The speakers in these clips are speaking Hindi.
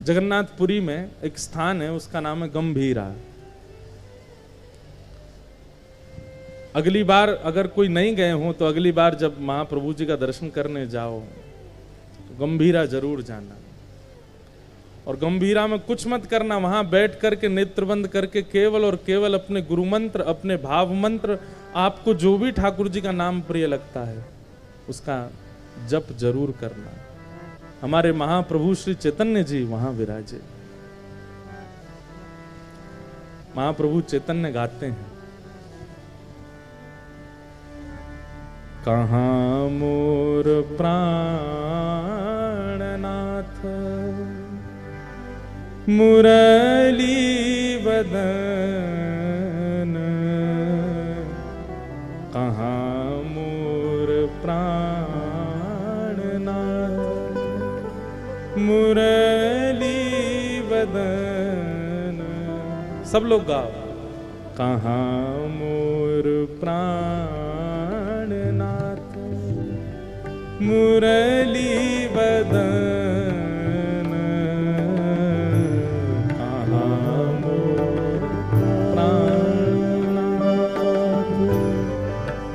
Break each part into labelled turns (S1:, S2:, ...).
S1: जगन्नाथपुरी में एक स्थान है, उसका नाम है गंभीरा। अगली बार अगर कोई नहीं गए हो तो अगली बार जब महाप्रभु जी का दर्शन करने जाओ तो गंभीरा जरूर जाना। और गंभीरा में कुछ मत करना, वहां बैठ करके नेत्र बंद करके केवल और केवल अपने गुरु मंत्र, अपने भाव मंत्र, आपको जो भी ठाकुर जी का नाम प्रिय लगता है उसका जप जरूर करना। हमारे महाप्रभु श्री चैतन्य जी वहां विराजे। महाप्रभु चैतन्य गाते हैं, कहाँ मोर प्राणनाथ मुरली बदन, कहाँ मोर प्राणनाथ मुरली बदन। सब लोग गाओ, कहाँ मोर प्राणनाथ मुरली बदन, कहाँ मोर प्राणनाथ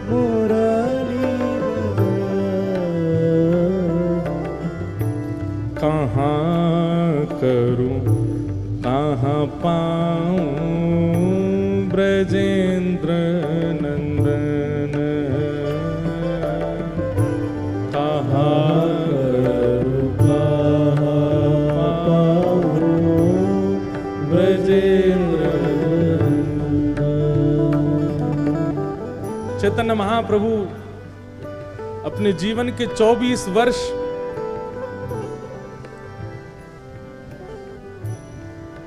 S1: मुरली बदन। कहाँ करूं कहाँ पाऊं ब्रजेंद्र नंदन, कहाँ करूं कहाँ पाऊं ब्रजेंद्र नंदन। चैतन्य महाप्रभु अपने जीवन के 24 वर्ष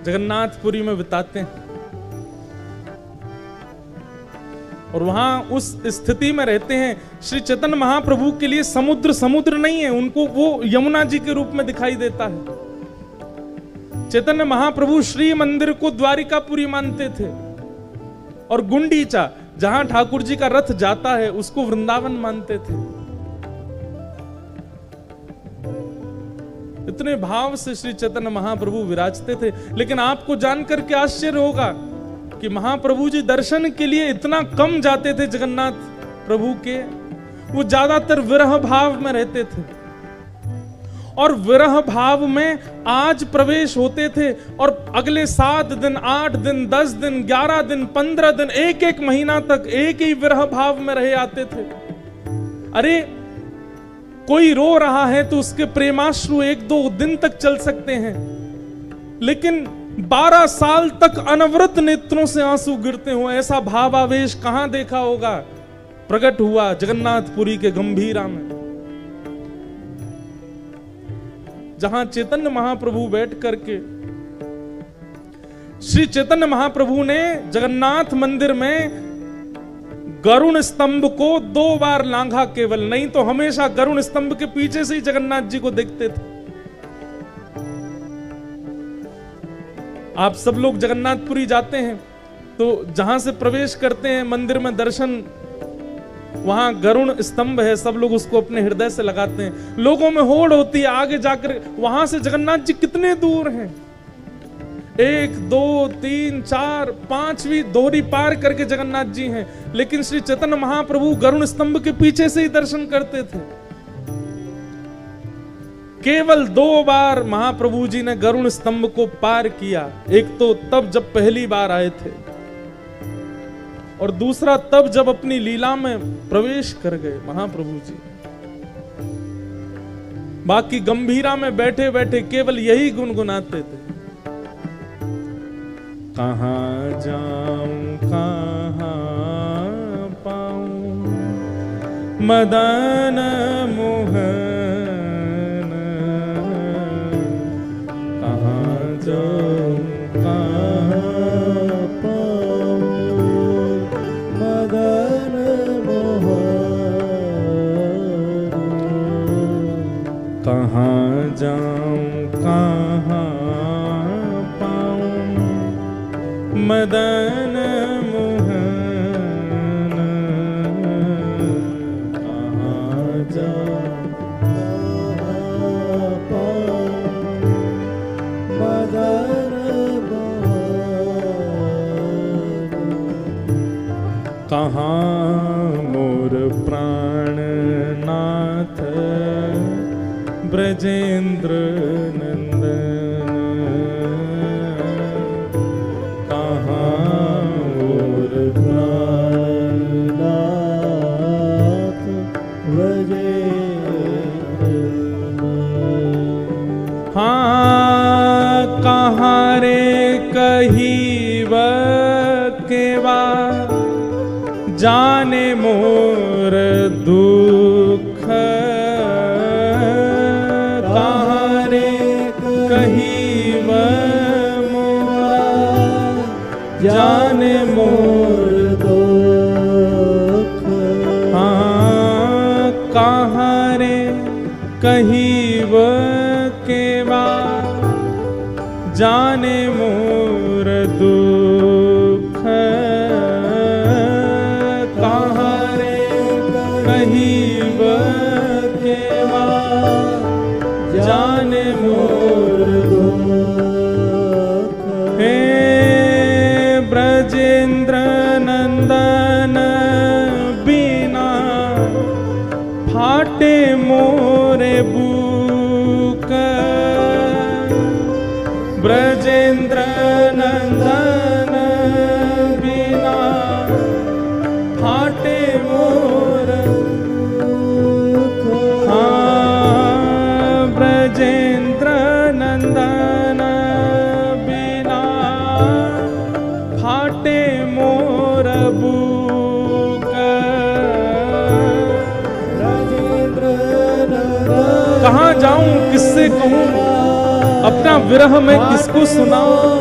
S1: जगन्नाथपुरी में बिताते हैं और वहां उस स्थिति में रहते हैं। श्री चैतन्य महाप्रभु के लिए समुद्र समुद्र नहीं है, उनको वो यमुना जी के रूप में दिखाई देता है। चैतन्य महाप्रभु श्री मंदिर को द्वारिकापुरी मानते थे और गुंडीचा जहां ठाकुर जी का रथ जाता है उसको वृंदावन मानते थे। इतने भाव से श्री चैतन्य महाप्रभु विराजते थे। लेकिन आपको जानकर के आश्चर्य होगा कि महाप्रभु जी दर्शन के लिए इतना कम जाते थे जगन्नाथ प्रभु के, वो ज्यादातर विरह भाव में रहते थे और विरह भाव में आज प्रवेश होते थे और अगले 7 दिन 8 दिन 10 दिन 11 दिन 15 दिन एक एक महीना तक एक ही विरह भाव में रहे आते थे। अरे कोई रो रहा है तो उसके प्रेमाश्रु 1-2 दिन तक चल सकते हैं, लेकिन 12 साल तक अनवरत नेत्रों से आंसू गिरते हो, ऐसा भावावेश कहां देखा होगा। प्रकट हुआ जगन्नाथपुरी के गंभीरा में, जहां चैतन्य महाप्रभु बैठ करके श्री चैतन्य महाप्रभु ने जगन्नाथ मंदिर में गरुण स्तंभ को 2 बार लांघा केवल, नहीं तो हमेशा गरुण स्तंभ के पीछे से ही जगन्नाथ जी को देखते थे। आप सब लोग जगन्नाथपुरी जाते हैं तो जहां से प्रवेश करते हैं मंदिर में दर्शन, वहां गरुण स्तंभ है, सब लोग उसको अपने हृदय से लगाते हैं। लोगों में होड़ होती है आगे जाकर, वहां से जगन्नाथ जी कितने दूर हैं, 1 2 3 4 5वीं दोहरी पार करके जगन्नाथ जी हैं, लेकिन श्री चैतन्य महाप्रभु गरुण स्तंभ के पीछे से ही दर्शन करते थे। केवल 2 बार महाप्रभु जी ने गरुण स्तंभ को पार किया, एक तो तब जब पहली बार आए थे और दूसरा तब जब अपनी लीला में प्रवेश कर गए महाप्रभु जी। बाकी गंभीरा में बैठे बैठे केवल यही गुनगुनाते थे, कहाँ जाऊं कहाँ पाऊं मदन मोहन, कहाँ जाऊं कहाँ पाऊं मदन मोहन, कहाँ जाऊं कहाँ मदन मोहन, कहाँ जाऊं
S2: मदन
S1: कहाँ मोर प्राणनाथ ब्रजेंद्र नंदन, कहाँ मोर
S2: प्राणनाथ ब्रजेंद्र,
S1: हाँ कहाँ रे कहीब केवा जाने मोर दुख, कहाँ रे कहीब मोरा जाने मोर
S2: दुख,
S1: हाँ कहाँ रे कहीब केवा जाने मोर दुख, कहाँ रे कहीब केवा जाने मोर
S2: दुख,
S1: हे ब्रजेंद्र नंदन बिना फाटे मोरे बुक, ब्रजेंद्र नंदन बिना फाटे मोर
S2: दुख,
S1: हाँ ब्रजेंद्र नंदन बिना फाटे मोर बुक,
S2: ब्रजेंद्र नंदन
S1: कहाँ जाऊं किससे कहूं अपना विरह में किसको सुनाऊं,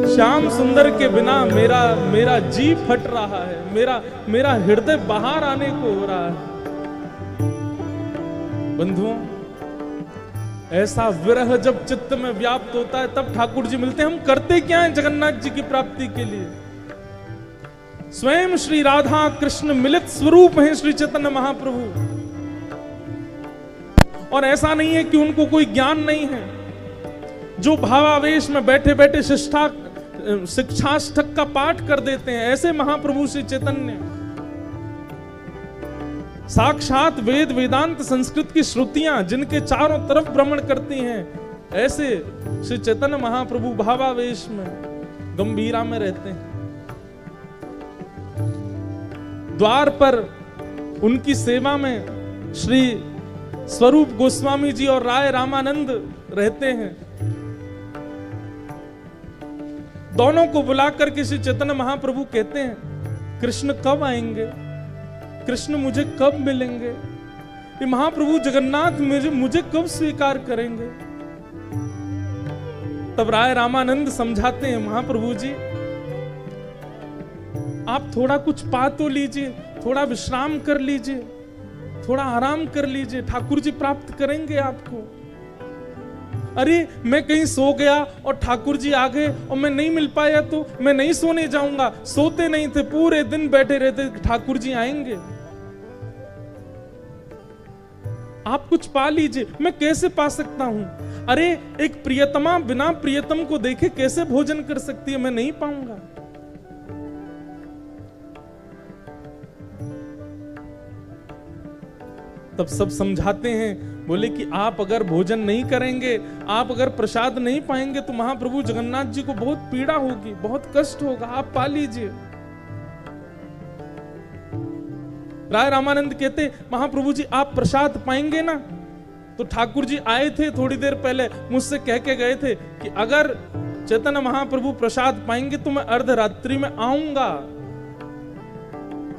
S1: श्याम सुंदर के बिना मेरा जी फट रहा है, मेरा हृदय बाहर आने को हो रहा है। बंधुओं, ऐसा विरह जब चित्त में व्याप्त होता है तब ठाकुर जी मिलते हैं। हम करते क्या हैं जगन्नाथ जी की प्राप्ति के लिए? स्वयं श्री राधा कृष्ण मिलित स्वरूप हैं श्री चैतन्य महाप्रभु। और ऐसा नहीं है कि उनको कोई ज्ञान नहीं है। जो भावावेश में बैठे बैठे शिक्षाष्टक का पाठ कर देते हैं, ऐसे महाप्रभु श्री चैतन्य साक्षात वेद वेदांत संस्कृत की श्रुतियां जिनके चारों तरफ भ्रमण करती हैं, ऐसे श्री चैतन्य महाप्रभु भावावेश में गंभीरा में रहते हैं। द्वार पर उनकी सेवा में श्री स्वरूप गोस्वामी जी और राय रामानंद रहते हैं। दोनों को बुलाकर के श्री चैतन्य महाप्रभु कहते हैं, कृष्ण कब आएंगे, कृष्ण मुझे कब मिलेंगे, ये महाप्रभु जगन्नाथ मुझे कब स्वीकार करेंगे। तब राय रामानंद समझाते हैं, महाप्रभु जी आप थोड़ा कुछ पा तो लीजिए, थोड़ा विश्राम कर लीजिए, थोड़ा आराम कर लीजिए, ठाकुर जी प्राप्त करेंगे आपको। अरे मैं कहीं सो गया और ठाकुर जी आ गए और मैं नहीं मिल पाया तो मैं नहीं सोने जाऊंगा। सोते नहीं थे, पूरे दिन बैठे रहते, ठाकुर जी आएंगे। आप कुछ पा लीजिए। मैं कैसे पा सकता हूं? अरे एक प्रियतमा बिना प्रियतम को देखे कैसे भोजन कर सकती है? मैं नहीं पाऊंगा। तब सब समझाते हैं, बोले कि आप अगर भोजन नहीं करेंगे, आप अगर प्रसाद नहीं पाएंगे तो महाप्रभु जगन्नाथ जी को बहुत पीड़ा होगी, बहुत कष्ट होगा, आप पा लीजिए। राय रामानंद कहते, महाप्रभु जी आप प्रसाद पाएंगे ना? तो ठाकुर जी आए थे थोड़ी देर पहले, मुझसे कह के गए थे कि अगर चैतन्य महाप्रभु प्रसाद पाएंगे तो मैं अर्धरात्रि में आऊंगा।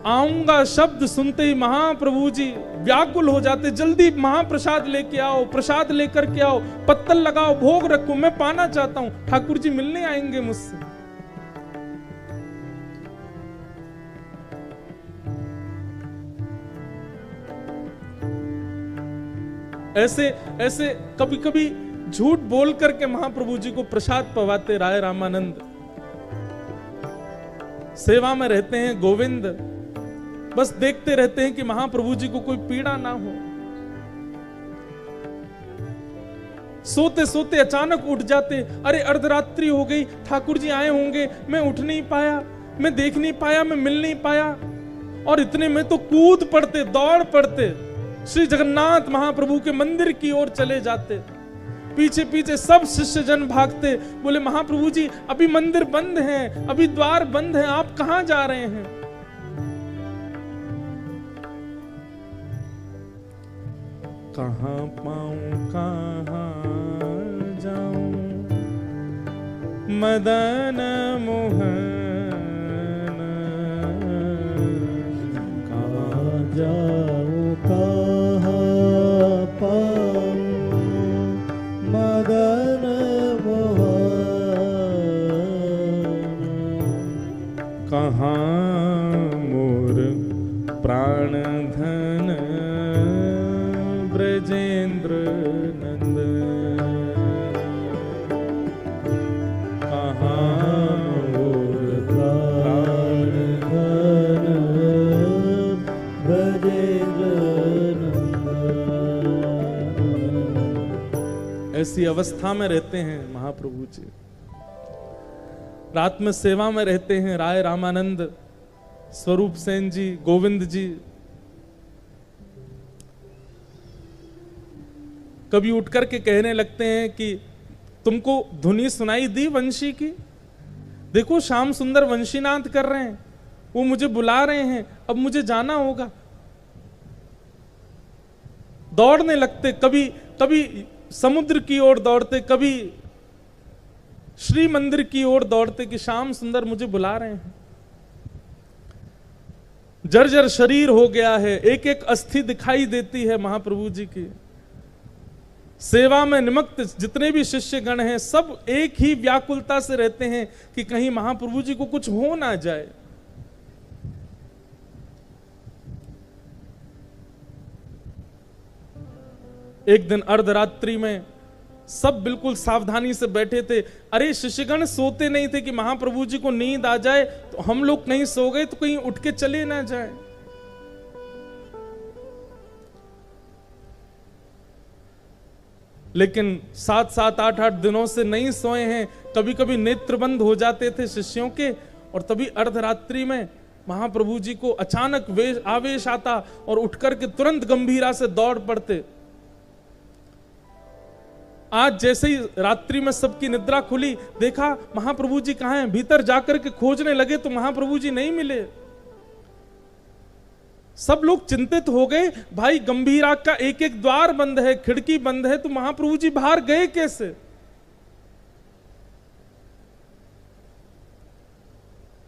S1: आऊंगा शब्द सुनते ही महाप्रभु जी व्याकुल हो जाते, जल्दी महाप्रसाद लेके आओ, प्रसाद लेकर के आओ, पत्तल लगाओ, भोग रखो, मैं पाना चाहता हूं। ठाकुर जी मिलने आएंगे मुझसे। ऐसे ऐसे कभी कभी झूठ बोल करके महाप्रभु जी को प्रसाद पवाते राय रामानंद। सेवा में रहते हैं गोविंद, बस देखते रहते हैं कि महाप्रभु जी को कोई पीड़ा ना हो। सोते सोते अचानक उठ जाते, अरे अर्धरात्रि हो गई, ठाकुर जी आए होंगे, मैं उठ नहीं पाया, मैं देख नहीं पाया, मैं मिल नहीं पाया। और इतने में तो कूद पड़ते, दौड़ पड़ते, श्री जगन्नाथ महाप्रभु के मंदिर की ओर चले जाते। पीछे पीछे सब शिष्य जन भागते, बोले महाप्रभु जी अभी मंदिर बंद है, अभी द्वार बंद है, आप कहां जा रहे हैं? कहां पाऊं कहां जाऊं मदन मोहन,
S2: कहाँ जाऊँ कहाँ पाऊँ मदन मोहन,
S1: कहाँ मोर प्राण धन ब्रजेंद्र नंदन, कहाँ मोर
S2: प्राण धन ब्रजेंद्र नंदन।
S1: ऐसी अवस्था में रहते हैं महाप्रभु जी। रात में सेवा में रहते हैं राय रामानंद, स्वरूप सेन जी, गोविंद जी। कभी उठ करके कहने लगते हैं कि तुमको धुनी सुनाई दी वंशी की? देखो श्याम सुंदर वंशीनाथ कर रहे हैं, वो मुझे बुला रहे हैं, अब मुझे जाना होगा। दौड़ने लगते, कभी कभी समुद्र की ओर दौड़ते, कभी श्री मंदिर की ओर दौड़ते कि श्याम सुंदर मुझे बुला रहे हैं। जर्जर शरीर हो गया है, एक एक अस्थि दिखाई देती है महाप्रभु जी की। सेवा में निमग्न जितने भी शिष्य गण हैं सब एक ही व्याकुलता से रहते हैं कि कहीं महाप्रभु जी को कुछ हो ना जाए। एक दिन अर्धरात्रि में सब बिल्कुल सावधानी से बैठे थे। अरे शिष्यगण सोते नहीं थे कि महाप्रभु जी को नींद आ जाए तो हम लोग कहीं सो गए तो कहीं उठ के चले ना जाए। लेकिन 7-7, 8-8 दिनों से नहीं सोए हैं। कभी कभी नेत्र बंद हो जाते थे शिष्यों के, और तभी अर्धरात्रि में महाप्रभु जी को अचानक आवेश आता और उठकर के तुरंत गंभीरा से दौड़ पड़ते। आज जैसे ही रात्रि में सबकी निद्रा खुली, देखा महाप्रभु जी कहां हैं। भीतर जाकर के खोजने लगे तो महाप्रभु जी नहीं मिले। सब लोग चिंतित हो गए, भाई गंभीरा का एक एक द्वार बंद है, खिड़की बंद है, तो महाप्रभु जी बाहर गए कैसे?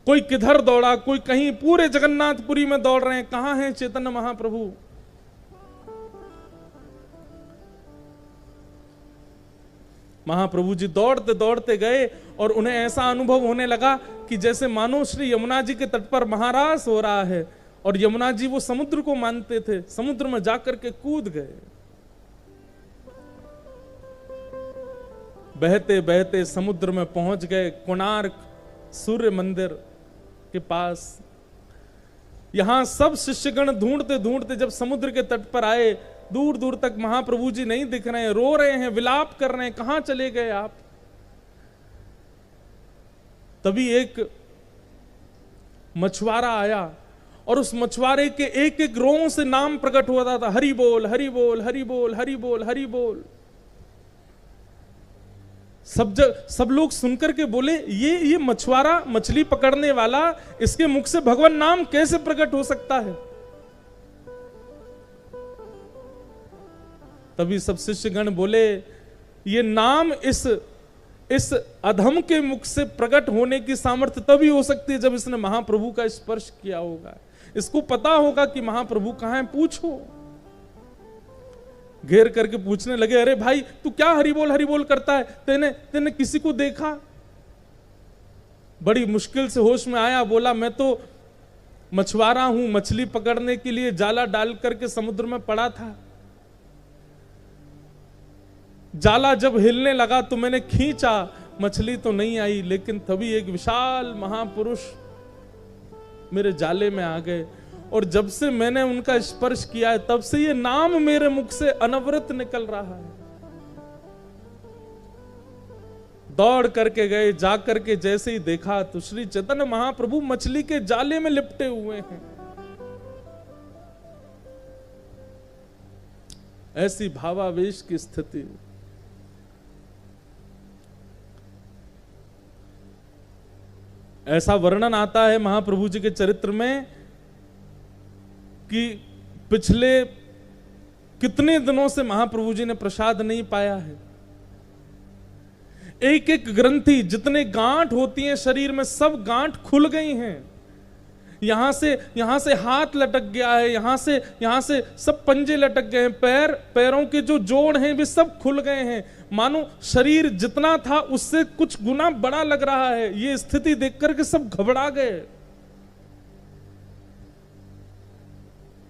S1: कोई किधर दौड़ा, कोई कहीं, पूरे जगन्नाथपुरी में दौड़ रहे हैं, कहां हैं चैतन्य महाप्रभु। महाप्रभु जी दौड़ते दौड़ते गए और उन्हें ऐसा अनुभव होने लगा कि जैसे मानो श्री यमुना जी के तट पर महारास हो रहा है। और यमुना जी वो समुद्र को मानते थे, समुद्र में जाकर के कूद गए। बहते बहते समुद्र में पहुंच गए, कोणार्क सूर्य मंदिर के पास। यहां सब शिष्यगण ढूंढते ढूंढते जब समुद्र के तट पर आए, दूर दूर तक महाप्रभु जी नहीं दिख रहे हैं, रो रहे हैं, विलाप कर रहे हैं, कहां चले गए आप। तभी एक मछुआरा आया और उस मछुआरे के एक एक रों से नाम प्रकट हुआ था, हरि बोल हरि बोल हरि बोल हरि बोल हरि बोल। सब लोग सुनकर के बोले, ये मछुआरा, मछली पकड़ने वाला, इसके मुख से भगवान नाम कैसे प्रकट हो सकता है। तभी सब शिष्यगण बोले, ये नाम इस अधम के मुख से प्रकट होने की सामर्थ्य तभी हो सकती है जब इसने महाप्रभु का स्पर्श किया होगा। इसको पता होगा कि महाप्रभु कहां हैं, पूछो। घेर करके पूछने लगे, अरे भाई तू क्या हरि बोल करता है, तेने किसी को देखा? बड़ी मुश्किल से होश में आया, बोला मैं तो मछुआरा हूं, मछली पकड़ने के लिए जाला डाल करके समुद्र में पड़ा था। जाला जब हिलने लगा तो मैंने खींचा, मछली तो नहीं आई, लेकिन तभी एक विशाल महापुरुष मेरे जाले में आ गए। और जब से मैंने उनका स्पर्श किया है तब से ये नाम मेरे मुख से अनवरत निकल रहा है। दौड़ करके गए, जा करके जैसे ही देखा तो श्री चैतन्य महाप्रभु मछली के जाले में लिपटे हुए हैं। ऐसी भावावेश की स्थिति। ऐसा वर्णन आता है महाप्रभु जी के चरित्र में कि पिछले कितने दिनों से महाप्रभु जी ने प्रसाद नहीं पाया है। एक एक ग्रंथि, जितने गांठ होती हैं शरीर में, सब गांठ खुल गई हैं। यहां से हाथ लटक गया है, यहां से सब पंजे लटक गए हैं, पैरों के जो जोड़ हैं वे सब खुल गए हैं। मानो शरीर जितना था उससे कुछ गुना बड़ा लग रहा है। ये स्थिति देख करके सब घबरा गए।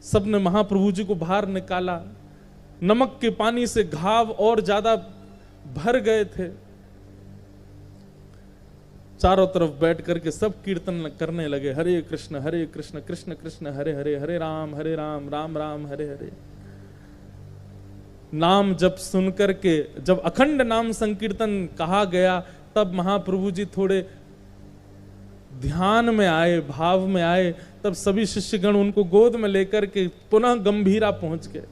S1: सबने महाप्रभु जी को बाहर निकाला। नमक के पानी से घाव और ज्यादा भर गए थे। चारों तरफ बैठ करके सब कीर्तन करने लगे, हरे कृष्ण कृष्ण कृष्ण हरे हरे, हरे राम राम राम हरे हरे। नाम जब सुन करके, जब अखंड नाम संकीर्तन कहा गया, तब महाप्रभु जी थोड़े ध्यान में आए, भाव में आए। तब सभी शिष्यगण उनको गोद में लेकर के पुनः गंभीरा पहुंच गए।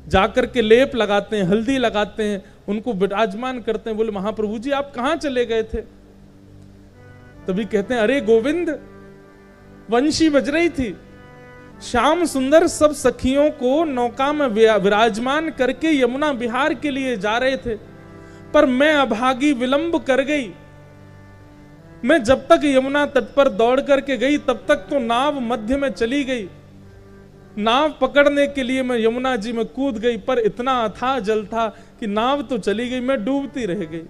S1: जाकर के लेप लगाते हैं, हल्दी लगाते हैं, उनको विराजमान करते हैं। बोले महाप्रभु जी आप कहां चले गए थे? तभी कहते हैं अरे गोविंद, वंशी बज रही थी, श्याम सुंदर सब सखियों को नौका में विराजमान करके यमुना विहार के लिए जा रहे थे, पर मैं अभागी विलंब कर गई। मैं जब तक यमुना तट पर दौड़ करके गई तब तक तो नाव मध्य में चली गई। नाव पकड़ने के लिए मैं यमुना जी में कूद गई, पर इतना अथाह जल था कि नाव तो चली गई, मैं डूबती रह गई।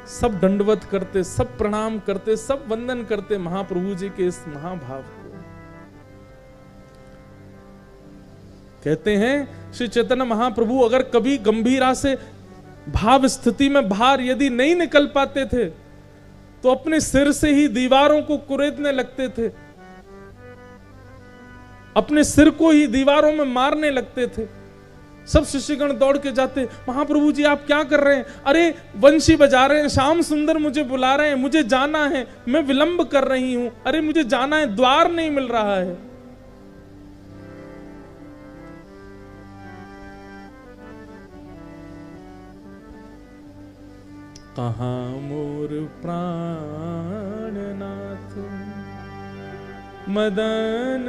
S1: सब दंडवत करते, सब प्रणाम करते, सब वंदन करते महाप्रभु जी के इस महाभाव को। कहते हैं श्री चैतन्य महाप्रभु अगर कभी गंभीरा से भाव स्थिति में बाहर यदि नहीं निकल पाते थे तो अपने सिर से ही दीवारों को कुरेदने लगते थे, अपने सिर को ही दीवारों में मारने लगते थे। सब शिष्यगण दौड़ के जाते, महाप्रभु जी आप क्या कर रहे हैं? अरे वंशी बजा रहे हैं, श्याम सुंदर मुझे बुला रहे हैं, मुझे जाना है, मैं विलंब कर रही हूं, अरे मुझे जाना है, द्वार नहीं मिल रहा है। कहाँ मोर प्राणनाथ मदन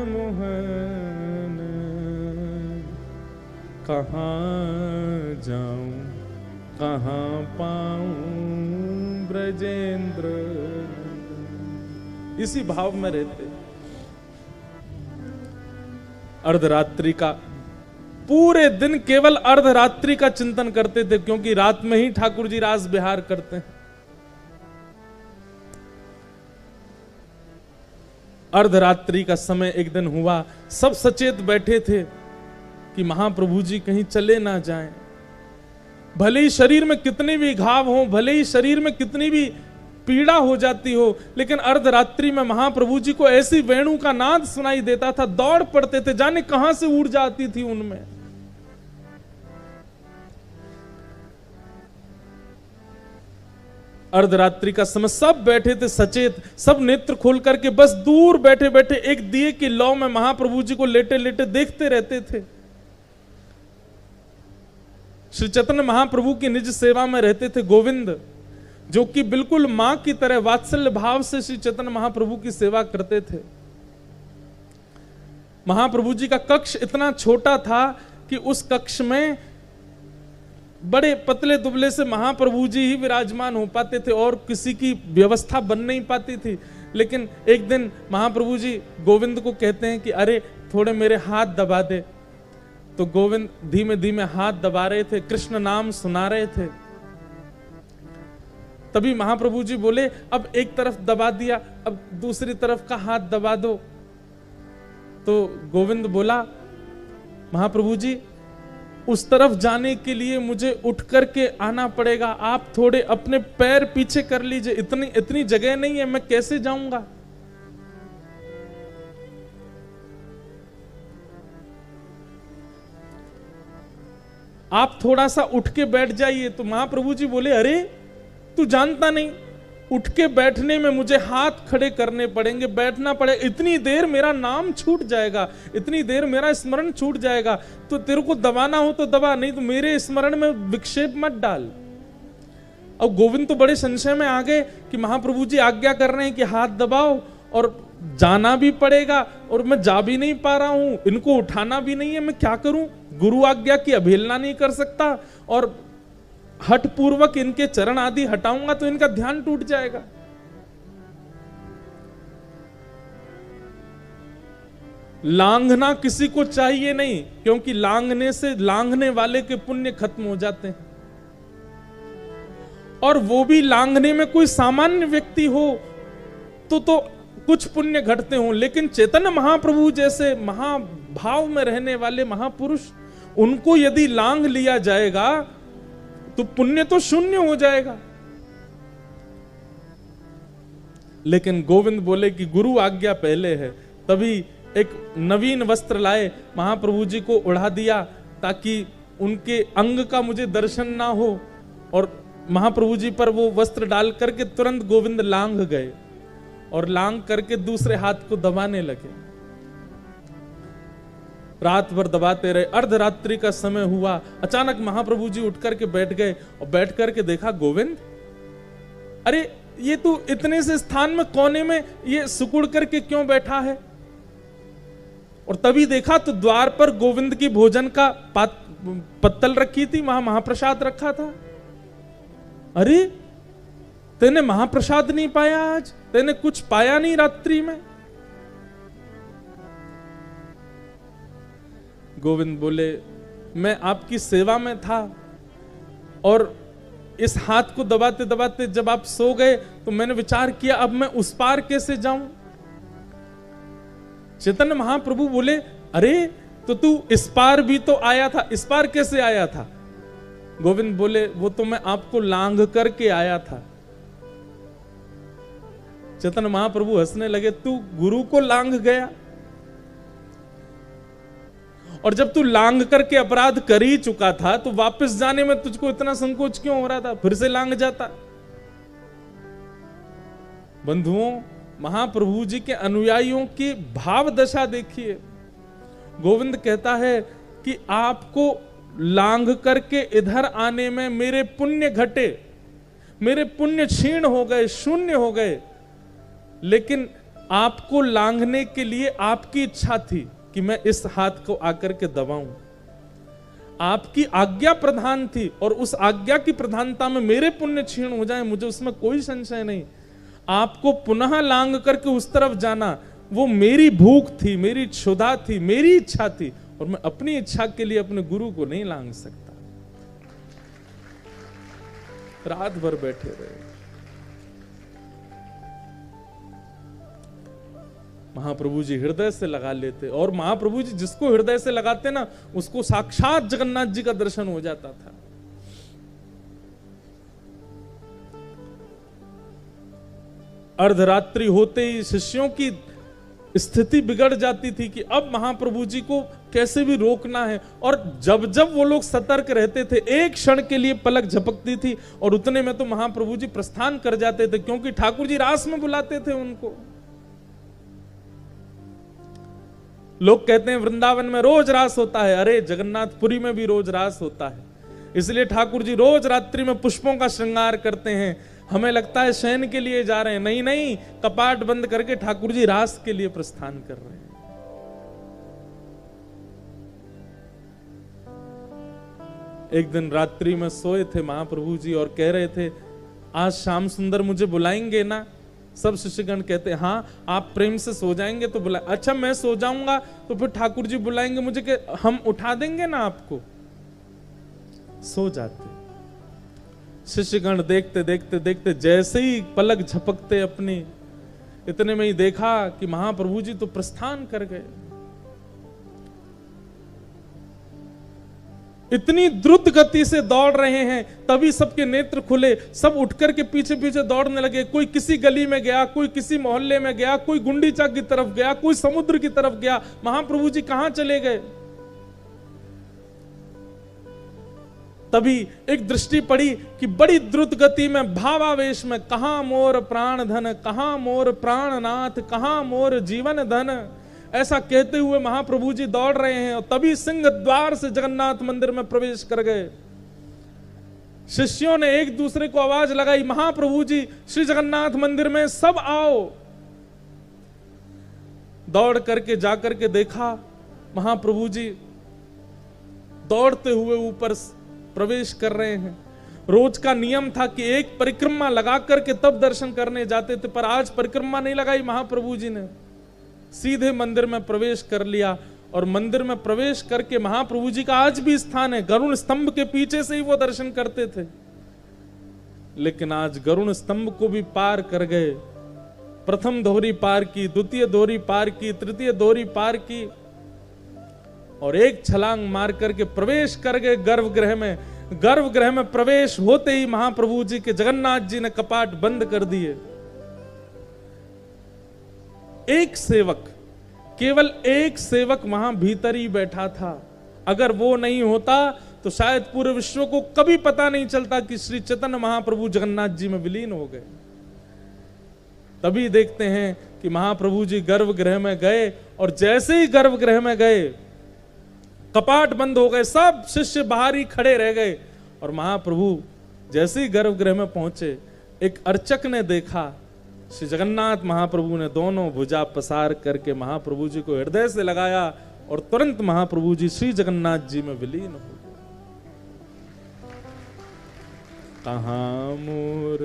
S1: मोहन, कहाँ जाऊं कहाँ पाऊं ब्रजेंद्र। इसी भाव में रहते। अर्धरात्रि का पूरे दिन केवल अर्धरात्रि का चिंतन करते थे, क्योंकि रात में ही ठाकुर जी रास विहार करते हैं। अर्धरात्रि का समय एक दिन हुआ, सब सचेत बैठे थे कि महाप्रभु जी कहीं चले ना जाएं। भले ही शरीर में कितने भी घाव हो, भले ही शरीर में कितनी भी पीड़ा हो जाती हो, लेकिन अर्धरात्रि में महाप्रभु जी को ऐसी वेणु का नाद सुनाई देता था, दौड़ पड़ते थे, जाने कहां से ऊर्जा आती थी उनमें। अर्धरात्रि का समय सब बैठे थे सचेत, सब नेत्र खोल करके बस दूर बैठे बैठे एक दिए की लौ में महाप्रभु जी को लेटे लेटे देखते रहते थे। श्री चैतन्य महाप्रभु की निज सेवा में रहते थे गोविंद, जो कि बिल्कुल मां की तरह वात्सल्य भाव से श्री चैतन्य महाप्रभु की सेवा करते थे। महाप्रभु जी का कक्ष इतना छोटा था कि उस कक्ष में बड़े पतले दुबले से महाप्रभु जी ही विराजमान हो पाते थे और किसी की व्यवस्था बन नहीं पाती थी। लेकिन एक दिन महाप्रभु जी गोविंद को कहते हैं कि अरे थोड़े मेरे हाथ दबा दे। तो गोविंद धीमे धीमे हाथ दबा रहे थे, कृष्ण नाम सुना रहे थे। तभी महाप्रभु जी बोले अब एक तरफ दबा दिया, अब दूसरी तरफ का हाथ दबा दो। तो गोविंद बोला महाप्रभु जी उस तरफ जाने के लिए मुझे उठ करके आना पड़ेगा, आप थोड़े अपने पैर पीछे कर लीजिए, इतनी जगह नहीं है, मैं कैसे जाऊंगा। आप थोड़ा सा उठ के बैठ जाइए। तो महाप्रभु जी बोले, अरे तू जानता नहीं, उठ के बैठने में मुझे हाथ खड़े करने पड़ेंगे, बैठना पड़े, इतनी देर मेरा नाम छूट जाएगा, इतनी देर मेरा स्मरण छूट जाएगा। तो तेरे को दबाना हो तो दबा, नहीं तो मेरे स्मरण में विक्षेप मत डाल। अब गोविंद तो बड़े संशय में आ गए कि महाप्रभु जी आज्ञा कर रहे हैं कि हाथ दबाओ और जाना भी पड़ेगा और मैं जा भी नहीं पा रहा हूं, इनको उठाना भी नहीं है, मैं क्या करूं? गुरु आज्ञा की अवहेलना नहीं कर सकता और हठ पूर्वक इनके चरण आदि हटाऊंगा तो इनका ध्यान टूट जाएगा। लांघना किसी को चाहिए नहीं, क्योंकि लांघने से लांघने वाले के पुण्य खत्म हो जाते हैं। और वो भी लांघने में कोई सामान्य व्यक्ति हो तो कुछ पुण्य घटते हों, लेकिन चैतन्य महाप्रभु जैसे महाभाव में रहने वाले महापुरुष, उनको यदि लांघ लिया जाएगा तो पुण्य तो शून्य हो जाएगा। लेकिन गोविंद बोले कि गुरु आज्ञा पहले है, तभी एक नवीन वस्त्र लाए, महाप्रभु जी को उड़ा दिया ताकि उनके अंग का मुझे दर्शन ना हो। और महाप्रभु जी पर वो वस्त्र डाल करके तुरंत गोविंद लांघ गए और लांघ करके दूसरे हाथ को दबाने लगे। रात भर दबाते रहे, अर्धरात्रि का समय हुआ, अचानक महाप्रभु जी उठ करके बैठ गए और बैठ करके देखा, गोविंद, अरे ये तू इतने से स्थान में कोने में ये सुकुड़ करके क्यों बैठा है? और तभी देखा तो द्वार पर गोविंद की भोजन का पत्तल रखी थी, वहां महाप्रसाद रखा था। अरे तेने महाप्रसाद नहीं पाया आज? तेने कुछ पाया नहीं रात्रि में? गोविंद बोले, मैं आपकी सेवा में था और इस हाथ को दबाते दबाते जब आप सो गए तो मैंने विचार किया अब मैं उस पार कैसे जाऊं। चैतन्य महाप्रभु बोले, अरे तो तू इस पार भी तो आया था, इस पार कैसे आया था? गोविंद बोले, वो तो मैं आपको लांघ करके आया था। चैतन्य महाप्रभु हंसने लगे, तू गुरु को लांघ गया? और जब तू लांघ करके अपराध कर ही चुका था तो वापस जाने में तुझको इतना संकोच क्यों हो रहा था? फिर से लांघ जाता। बंधुओं, महाप्रभु जी के अनुयायियों की भाव दशा देखिए। गोविंद कहता है कि आपको लांघ करके इधर आने में मेरे पुण्य घटे, मेरे पुण्य क्षीण हो गए, शून्य हो गए, लेकिन आपको लांघने के लिए आपकी इच्छा थी कि मैं इस हाथ को आकर के दबाऊं। आपकी आज्ञा प्रधान थी और उस आज्ञा की प्रधानता में मेरे पुण्य क्षीण हो जाए, मुझे उसमें कोई संशय नहीं। आपको पुनः लांघ करके उस तरफ जाना, वो मेरी भूख थी, मेरी क्षुधा थी, मेरी इच्छा थी, और मैं अपनी इच्छा के लिए अपने गुरु को नहीं लांघ सकता। रात भर बैठे रहे। महाप्रभु जी हृदय से लगा लेते, और महाप्रभु जी जिसको हृदय से लगाते ना, उसको साक्षात जगन्नाथ जी का दर्शन हो जाता था। अर्धरात्रि होते ही शिष्यों की स्थिति बिगड़ जाती थी कि अब महाप्रभु जी को कैसे भी रोकना है। और जब जब वो लोग सतर्क रहते थे, एक क्षण के लिए पलक झपकती थी और उतने में तो महाप्रभु जी प्रस्थान कर जाते थे, क्योंकि ठाकुर जी रास में बुलाते थे उनको। लोग कहते हैं वृंदावन में रोज रास होता है, अरे जगन्नाथपुरी में भी रोज रास होता है। इसलिए ठाकुर जी रोज रात्रि में पुष्पों का श्रृंगार करते हैं। हमें लगता है शयन के लिए जा रहे हैं, नहीं नहीं, कपाट बंद करके ठाकुर जी रास के लिए प्रस्थान कर रहे हैं। एक दिन रात्रि में सोए थे महाप्रभु जी और कह रहे थे, आज श्याम सुंदर मुझे बुलाएंगे ना? सब शिष्यगण कहते हैं, हाँ आप प्रेम से सो जाएंगे तो बुला। अच्छा मैं सो जाऊंगा तो फिर ठाकुर जी बुलाएंगे मुझे कि हम उठा देंगे ना आपको? सो जाते। शिष्यगण देखते देखते देखते जैसे ही पलक झपकते अपनी, इतने में ही देखा कि महाप्रभु जी तो प्रस्थान कर गए। इतनी द्रुत गति से दौड़ रहे हैं, तभी सबके नेत्र खुले, सब उठकर के पीछे पीछे दौड़ने लगे। कोई किसी गली में गया, कोई किसी मोहल्ले में गया, कोई गुंडीचा की तरफ गया, कोई समुद्र की तरफ गया। महाप्रभु जी कहां चले गए? तभी एक दृष्टि पड़ी कि बड़ी द्रुत गति में भावावेश में, कहां मोर प्राण धन, कहां मोर प्राणनाथ, कहां मोर जीवन धन, ऐसा कहते हुए महाप्रभु जी दौड़ रहे हैं। और तभी सिंह द्वार से जगन्नाथ मंदिर में प्रवेश कर गए। शिष्यों ने एक दूसरे को आवाज लगाई, महाप्रभु जी श्री जगन्नाथ मंदिर में, सब आओ। दौड़ करके जाकर के देखा, महाप्रभु जी दौड़ते हुए ऊपर प्रवेश कर रहे हैं। रोज का नियम था कि एक परिक्रमा लगा करके तब दर्शन करने जाते थे, पर आज परिक्रमा नहीं लगाई महाप्रभु जी ने, सीधे मंदिर में प्रवेश कर लिया। और मंदिर में प्रवेश करके महाप्रभु जी का आज भी स्थान है, गरुण स्तंभ के पीछे से ही वो दर्शन करते थे। लेकिन आज गरुण स्तंभ को भी पार कर गए। प्रथम दोहरी पार की, द्वितीय दोहरी पार की, तृतीय दोहरी पार की, और एक छलांग मार करके प्रवेश कर गए गर्भगृह में। गर्भगृह में प्रवेश होते ही महाप्रभु जी के जगन्नाथ जी ने कपाट बंद कर दिए। एक सेवक, केवल एक सेवक वहां भीतर ही बैठा था। अगर वो नहीं होता तो शायद पूरे विश्व को कभी पता नहीं चलता कि श्री चैतन्य महाप्रभु जगन्नाथ जी में विलीन हो गए। तभी देखते हैं कि महाप्रभु जी गर्भगृह में गए, और जैसे ही गर्भगृह में गए कपाट बंद हो गए, सब शिष्य बाहर ही खड़े रह गए। और महाप्रभु जैसे ही गर्भगृह में पहुंचे, एक अर्चक ने देखा, श्री जगन्नाथ महाप्रभु ने दोनों भुजा पसार करके महाप्रभु जी को हृदय से लगाया, और तुरंत महाप्रभु जी श्री जगन्नाथ जी में विलीन हो गए। कहां मोर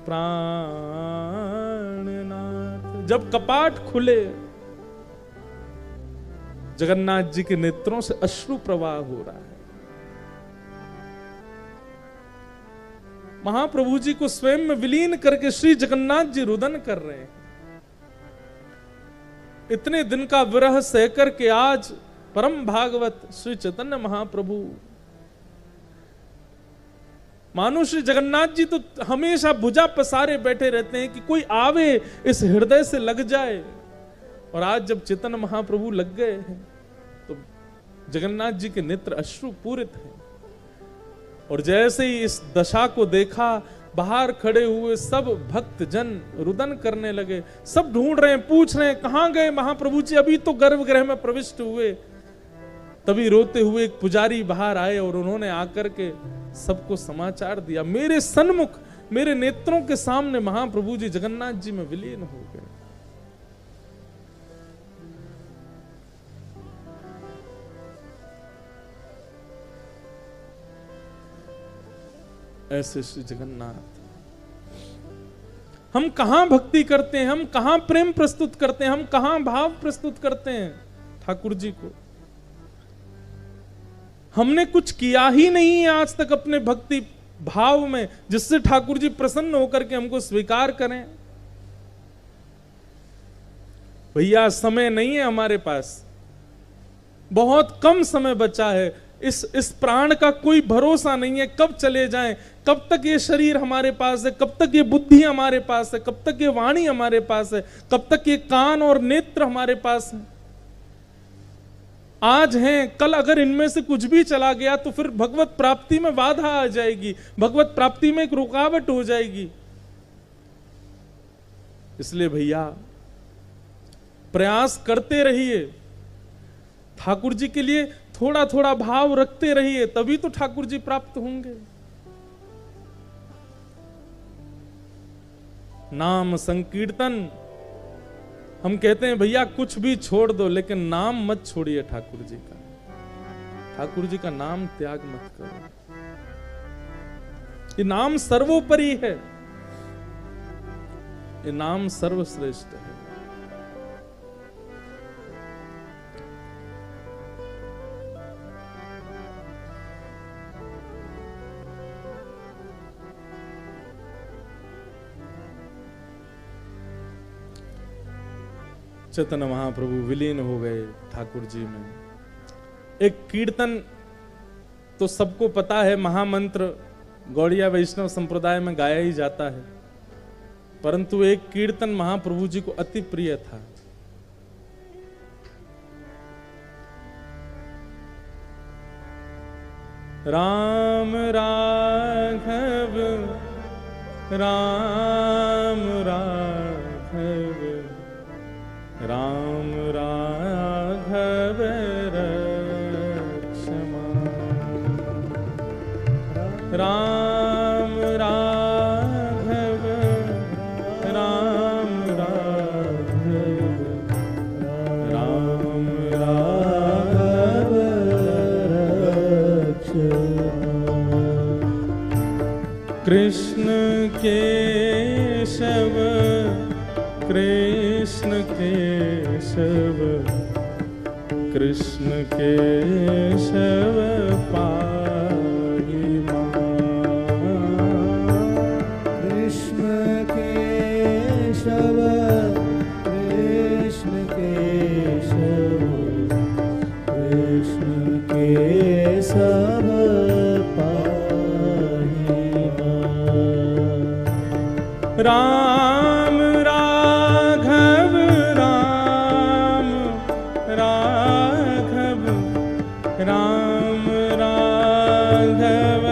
S1: प्राणनाथ। जब कपाट खुले, जगन्नाथ जी के नेत्रों से अश्रु प्रवाह हो रहा है। महाप्रभु जी को स्वयं में विलीन करके श्री जगन्नाथ जी रुदन कर रहे हैं। इतने दिन का विरह सहकर के आज परम भागवत श्री चैतन्य महाप्रभु, मानो श्री जगन्नाथ जी तो हमेशा भुजा पसारे बैठे रहते हैं कि कोई आवे इस हृदय से लग जाए। और आज जब चैतन्य महाप्रभु लग गए हैं तो जगन्नाथ जी के नेत्र अश्रु पूरित हैं। और जैसे ही इस दशा को देखा, बाहर खड़े हुए सब भक्त जन रुदन करने लगे। सब ढूंढ रहे हैं, पूछ रहे हैं, कहां गए महाप्रभु जी, अभी तो गर्भगृह में प्रविष्ट हुए। तभी रोते हुए एक पुजारी बाहर आए और उन्होंने आकर के सबको समाचार दिया, मेरे सन्मुख, मेरे नेत्रों के सामने महाप्रभु जी जगन्नाथ जी में विलीन हो गए। ऐसे श्री जगन्नाथ, हम कहां भक्ति करते हैं, हम कहां प्रेम प्रस्तुत करते हैं, हम कहां भाव प्रस्तुत करते हैं ठाकुर जी को। हमने कुछ किया ही नहीं है आज तक अपने भक्ति भाव में, जिससे ठाकुर जी प्रसन्न होकर के हमको स्वीकार करें। भैया समय नहीं है हमारे पास, बहुत कम समय बचा है। इस प्राण का कोई भरोसा नहीं है, कब चले जाएं, कब तक ये शरीर हमारे पास है, कब तक ये बुद्धि हमारे पास है, कब तक ये वाणी हमारे पास है, कब तक ये कान और नेत्र हमारे पास है। आज हैं, कल अगर इनमें से कुछ भी चला गया तो फिर भगवत प्राप्ति में बाधा आ जाएगी, भगवत प्राप्ति में एक रुकावट हो जाएगी। इसलिए भैया प्रयास करते रहिए, ठाकुर जी के लिए थोड़ा थोड़ा भाव रखते रहिए, तभी तो ठाकुर जी प्राप्त होंगे। नाम संकीर्तन, हम कहते हैं भैया कुछ भी छोड़ दो, लेकिन नाम मत छोड़िए ठाकुर जी का। ठाकुर जी का नाम त्याग मत करो। ये नाम सर्वोपरि है, ये नाम सर्वश्रेष्ठ है। चैतन्य महाप्रभु विलीन हो गए ठाकुर जी में। एक कीर्तन तो सबको पता है, महामंत्र गौड़िया वैष्णव संप्रदाय में गाया ही जाता है, परंतु एक कीर्तन महाप्रभु जी को अति प्रिय था। राम राघव राम राघव राम राघव रक्षमा राम राघव राम राघव राम राघव कृष्ण केशव कृष्ण केशव कृष्ण केशव पाहि मां
S2: कृष्ण केशव कृष्ण केशव कृष्ण केशव पाहि मां
S1: राम राघव राम राघव राम राघव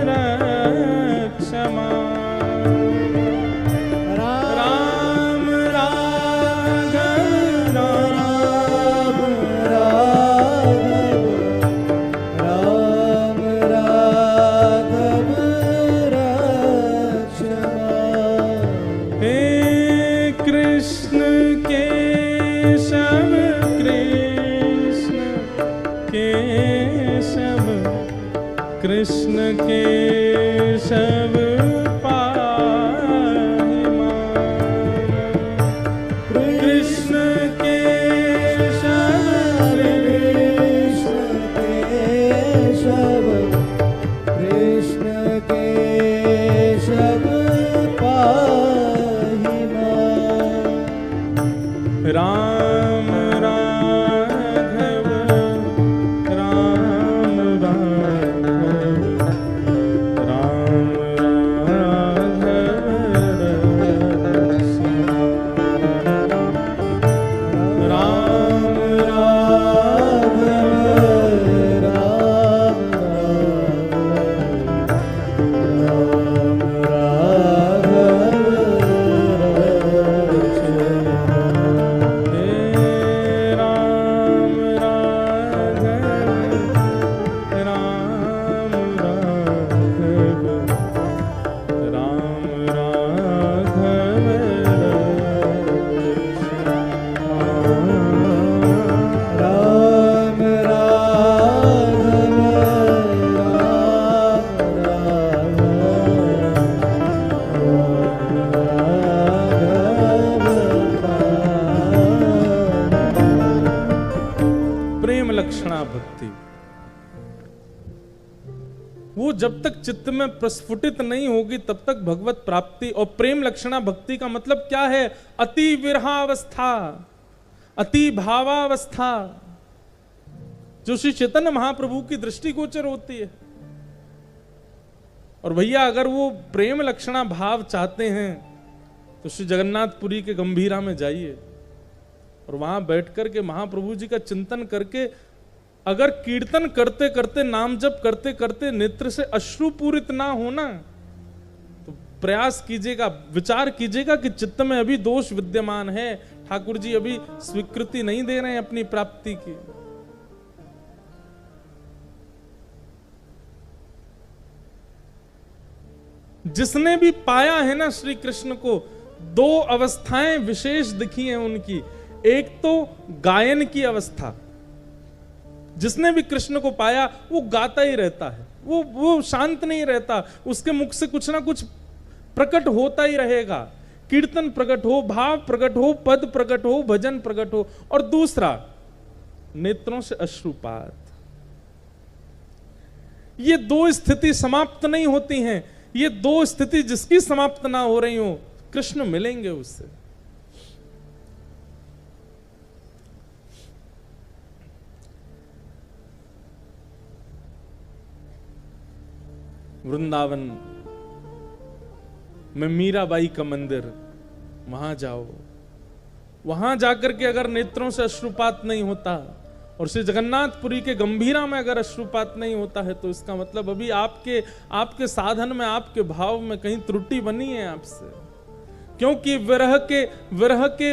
S1: रक्षमा राम राघव
S2: राम राघव राम राघव रक्षमा
S1: हे कृष्ण केशव कृष्ण केशव कृष्ण केशव पाहि मां कृष्ण केशव
S2: कृष्ण केशव पाहि मां
S1: राम राघव राम राघव राम राघव राम
S2: राघव राम
S1: प्रेम लक्षणा भक्ति, वो जब तक चित्त में प्रस्फुटित नहीं होगी तब तक भगवत प्राप्ति। और प्रेम लक्षणा भक्ति का मतलब क्या है? अति विरहावस्था, अति भावावस्था, जो श्री चैतन्य महाप्रभु की दृष्टिगोचर होती है। और भैया अगर वो प्रेम लक्षणा भाव चाहते हैं तो श्री जगन्नाथपुरी के गंभीरा में जाइए और वहां बैठकर के महाप्रभु जी का चिंतन करके अगर कीर्तन करते करते, नाम जप करते करते नेत्र से अश्रुपूरित ना होना तो प्रयास कीजिएगा, विचार कीजिएगा कि चित्त में अभी दोष विद्यमान है, ठाकुर जी अभी स्वीकृति नहीं दे रहे हैं अपनी प्राप्ति की। जिसने भी पाया है ना श्री कृष्ण को, दो अवस्थाएं विशेष दिखी हैं उनकी। एक तो गायन की अवस्था, जिसने भी कृष्ण को पाया वो गाता ही रहता है, वो शांत नहीं रहता, उसके मुख से कुछ ना कुछ प्रकट होता ही रहेगा। कीर्तन प्रकट हो, भाव प्रकट हो, पद प्रकट हो, भजन प्रकट हो। और दूसरा नेत्रों से अश्रुपात। ये दो स्थिति समाप्त नहीं होती हैं। ये दो स्थिति जिसकी समाप्त ना हो रही हो, कृष्ण मिलेंगे उससे। वृंदावन में मीराबाई का मंदिर, वहां जाओ, वहां जाकर के अगर नेत्रों से अश्रुपात नहीं होता, और श्री जगन्नाथपुरी के गंभीरा में अगर अश्रुपात नहीं होता है तो इसका मतलब अभी आपके साधन में, आपके भाव में कहीं त्रुटि बनी है आपसे, क्योंकि विरह के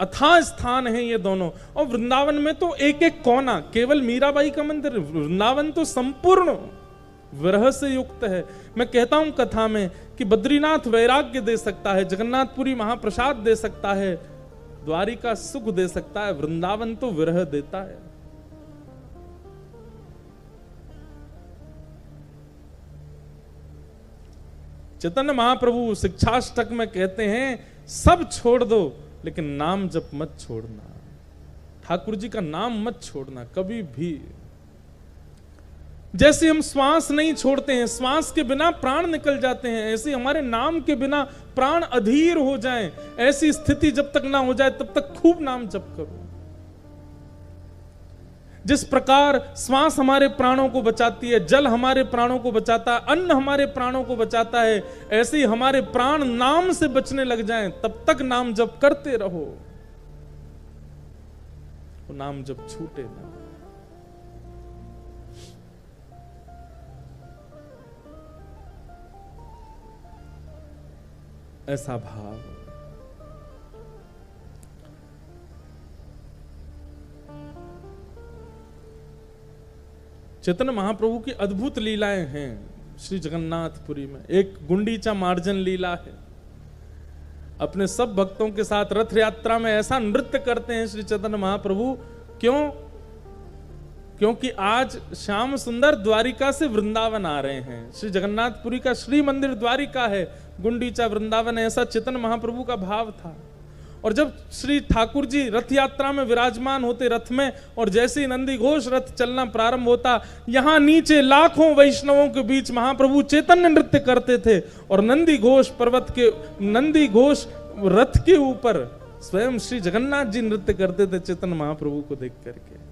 S1: अथाह स्थान है ये दोनों। और वृंदावन में तो एक एक कोना, केवल मीराबाई का मंदिर, वृंदावन तो संपूर्ण विरह से युक्त है। मैं कहता हूं कथा में कि बद्रीनाथ वैराग्य दे सकता है, जगन्नाथपुरी महाप्रसाद दे सकता है, द्वारिका सुख दे सकता है, वृंदावन तो विरह देता है। चैतन्य महाप्रभु शिक्षाष्टक में कहते हैं सब छोड़ दो लेकिन नाम जप मत छोड़ना। ठाकुर जी का नाम मत छोड़ना कभी भी। जैसे हम श्वास नहीं छोड़ते हैं, श्वास के बिना प्राण निकल जाते हैं, ऐसे हमारे नाम के बिना प्राण अधीर हो जाएं, ऐसी स्थिति जब तक ना हो जाए तब तक खूब नाम जप करो। जिस प्रकार श्वास हमारे प्राणों को बचाती है, जल हमारे प्राणों को बचाता है, अन्न हमारे प्राणों को बचाता है, ऐसे ही हमारे प्राण नाम से बचने लग जाएं, तब तक नाम जप करते रहो, वो नाम जप छूटे ना। ऐसा भाव। चैतन्य महाप्रभु की अद्भुत लीलाएं हैं श्री जगन्नाथपुरी में। एक गुंडीचा मार्जन लीला है, अपने सब भक्तों के साथ रथ यात्रा में ऐसा नृत्य करते हैं श्री चैतन्य महाप्रभु। क्योंकि आज श्याम सुंदर द्वारिका से वृंदावन आ रहे हैं। श्री जगन्नाथपुरी का श्री मंदिर द्वारिका है, गुंडीचा वृंदावन, ऐसा चैतन्य महाप्रभु का भाव था। और जब श्री ठाकुर जी रथ यात्रा में विराजमान होते रथ में, और जैसे ही नंदी घोष रथ चलना प्रारंभ होता, यहां नीचे लाखों वैष्णवों के बीच महाप्रभु चैतन्य नृत्य करते थे, और नंदी घोष रथ के ऊपर स्वयं श्री जगन्नाथ जी नृत्य करते थे चैतन्य महाप्रभु को देख करके।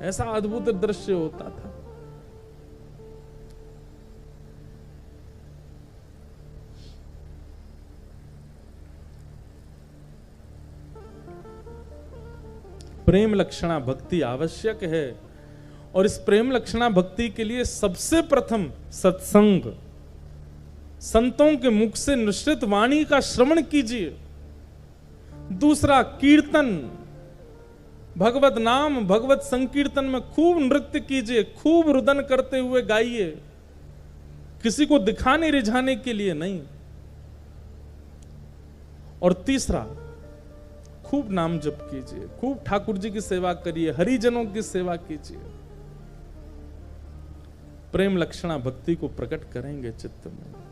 S1: ऐसा अद्भुत दृश्य होता था। प्रेम लक्षणा भक्ति आवश्यक है, और इस प्रेम लक्षणा भक्ति के लिए सबसे प्रथम सत्संग, संतों के मुख से निश्चित वाणी का श्रवण कीजिए। दूसरा कीर्तन, भगवत नाम, भगवत संकीर्तन में खूब नृत्य कीजिए, खूब रुदन करते हुए गाइए, किसी को दिखाने रिझाने के लिए नहीं। और तीसरा, खूब नाम जप कीजिए, खूब ठाकुर जी की सेवा करिए, हरिजनों की सेवा कीजिए। प्रेम लक्षणा भक्ति को प्रकट करेंगे चित्त में।